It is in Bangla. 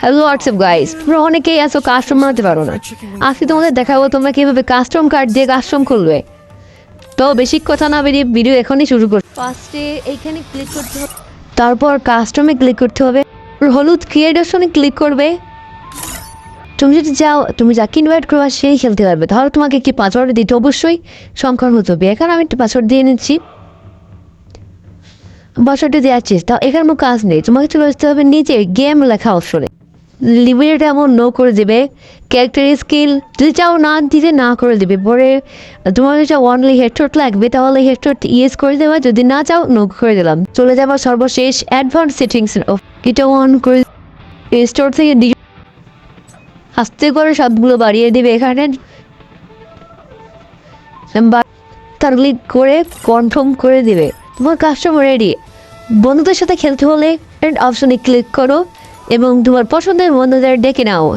হ্যালো হোয়াটসঅ্যাপ গাইস, তোমরা অনেকেই আছো কাস্টম বানাতে পারো না। আজকে তোমাদের দেখাবো তোমরা কিভাবে কাস্টম কার্ড দিয়ে কাস্টম করবে। তো বেশি কথা না বেরিয়ে ভিডিও এখনই শুরু করো। ফার্স্টে এইখানে ক্লিক করতে হবে, তারপর কাস্টমে ক্লিক করতে হবে, হলুদ ক্রিয়েট অপশনে ক্লিক করবে। তুমি যদি চাও তুমি যাকে ইনভাইট করবা সেই খেলতে পারবে, তাহলে তোমাকে একটি পাসওয়ার্ড দিতে অবশ্যই সংখ্যার হতে হবে। এখানে আমি একটা পাসওয়ার্ড দিয়ে নিচ্ছি, পাসওয়ার্ডটা দেওয়ার চেষ্টা। এখানে কোনো কাজ নেই, তোমাকে চলে আসতে হবে নিচে গেম লেখা অপশনে, লিমিট এমন নো করে দেবে। ক্যারেক্টার স্কিল যদি চাও না দিতে না করে দেবে। পরে তোমার যদি চাও অনলি হেডশট লাগবে তাহলে হেডশট ইয়েস করে দেওয়া, যদি না চাও নো করে দিলাম। চলে যাবো সর্বশেষ অ্যাডভান্স সেটিংস, এটা অন করে স্টোর থেকে আস্তে করে সবগুলো বাড়িয়ে দেবে। এখানে তার ক্লিক করে কনফার্ম করে দেবে, তোমার কাস্টমার রেডি। বন্ধুদের সাথে খেলতে হলে অপশনে ক্লিক করো এবং তোমার পছন্দের বন্ধুদের ডেকে নাও।